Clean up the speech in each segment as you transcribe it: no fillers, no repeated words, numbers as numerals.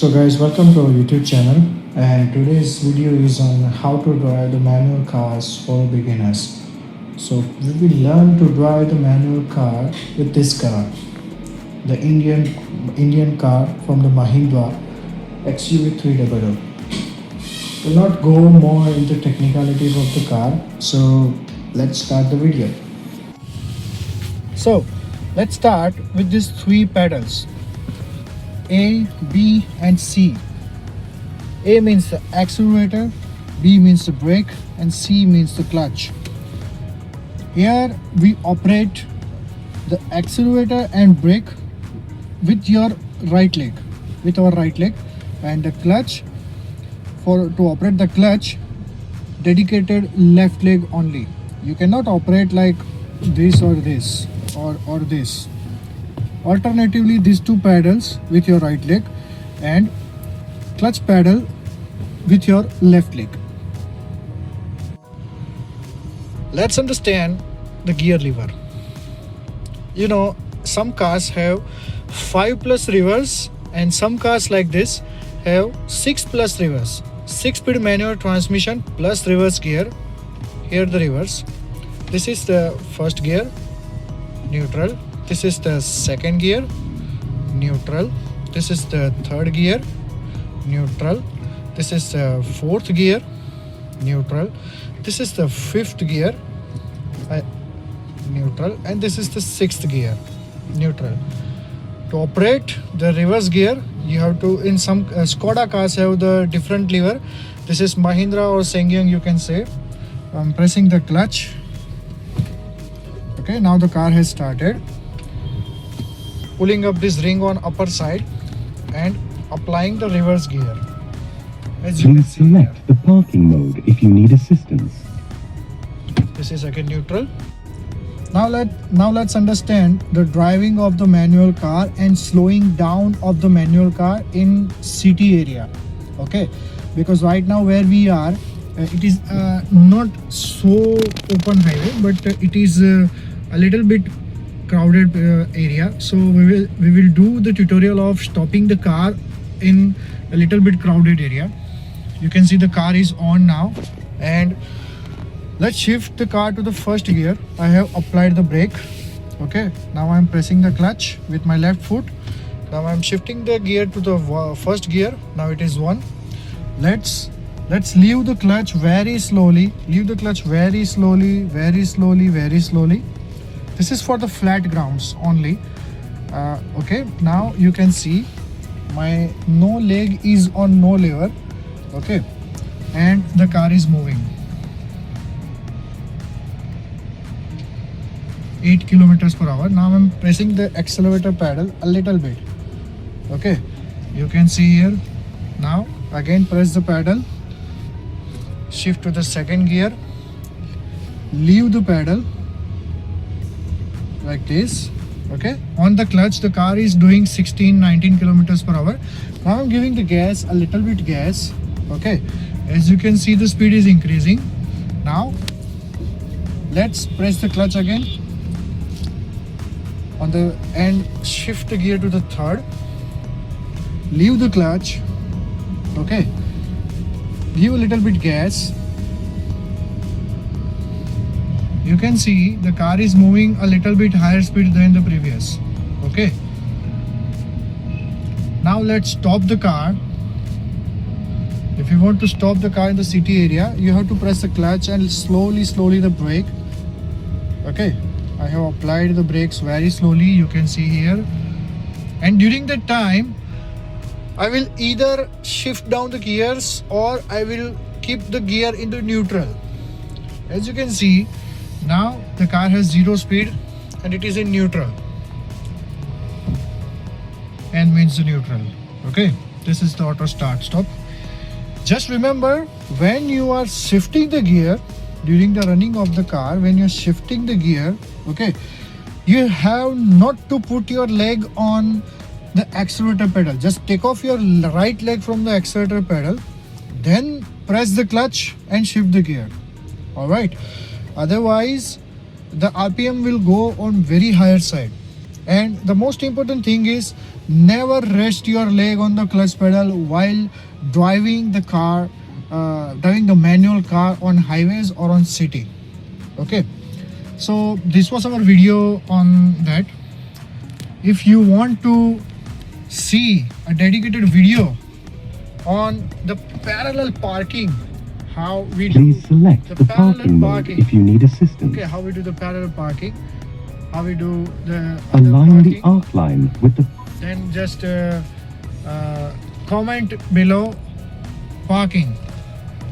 So guys, welcome to our YouTube channel, and today's video is on how to drive the manual cars for beginners. So we will learn to drive the manual car with this car, the Indian car from the Mahindra XUV 300. We'll not go more into technicalities of the car, so let's start the video. So let's start with these three pedals, A, B and C. A means the accelerator, B means the brake and C means the clutch. Here we operate the accelerator and brake with your right leg, with our right leg, and the clutch, to operate the clutch, dedicated left leg only. You cannot operate like this or this or this. Alternatively, these two pedals with your right leg and clutch pedal with your left leg. Let's understand the gear lever. You know, some cars have 5 plus reverse and some cars like this have 6 plus reverse. 6-speed manual transmission plus reverse gear. Here the reverse. This is the first gear, neutral. This is the second gear, neutral. This is the third gear, neutral. This is the fourth gear, neutral. This is the fifth gear, neutral. And this is the sixth gear, neutral. To operate the reverse gear, you have to, in some Skoda cars have the different lever. This is Mahindra or Sangyong, you can say. I'm pressing the clutch. Okay, now the car has started. Pulling up this ring on upper side and applying the reverse gear. As you can Please see select here. the parking mode if you need assistance. This is again neutral. Now let's understand the driving of the manual car and slowing down of the manual car in city area. Okay, because right now where we are, it is not so open highway, but it is a little bit crowded area. So we will do the tutorial of stopping the car in a little bit crowded area. You can see the car is on now, and let's shift the car to the first gear. I have applied the brake. Okay, now I'm pressing the clutch with my left foot. Now I'm shifting the gear to the first gear. Now it is 1. Let's leave the clutch very slowly. Leave the clutch very slowly, very slowly, very slowly. This is for the flat grounds only. Okay, now you can see my no leg is on no lever. Okay, and the car is moving 8 kilometers per hour. Now I'm pressing the accelerator pedal a little bit. Okay, you can see here. Now again press the pedal, shift to the second gear, leave the pedal like this. Okay, on the clutch the car is doing 16-19 kilometers per hour. Now I'm giving the gas, a little bit gas. Okay, as you can see the speed is increasing. Now let's press the clutch again on the and shift the gear to the third, leave the clutch. Okay, give a little bit gas. You can see the car is moving a little bit higher speed than the previous. Okay, now let's stop the car. If you want to stop the car in the city area, you have to press the clutch and slowly the brake. Okay, I have applied the brakes very slowly, you can see here. And during that time, I will either shift down the gears or I will keep the gear into neutral. As you can see, now the car has 0 speed and it is in neutral. N means the neutral. Okay, this is the auto start stop. Just remember, when you are shifting the gear during the running of the car, when you're shifting the gear, okay, you have not to put your leg on the accelerator pedal. Just take off your right leg from the accelerator pedal, then press the clutch and shift the gear. All right, otherwise the RPM will go on very higher side. And the most important thing is Never rest your leg on the clutch pedal while driving the car, driving the manual car on highways or on city. Okay, so this was our video on that. If you want to see a dedicated video on the parallel parking, how we do Please select the parallel parking mode parking. if you need assistance. Okay, how we do the parallel parking, how we do the other Align the parking. arc line with the Then just comment below parking.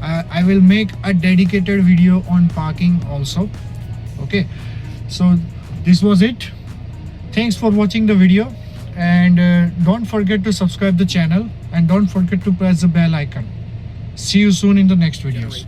I will make a dedicated video on parking also. Okay, so this was it. Thanks for watching the video, and don't forget to subscribe the channel, and don't forget to press the bell icon. See you soon in the next videos.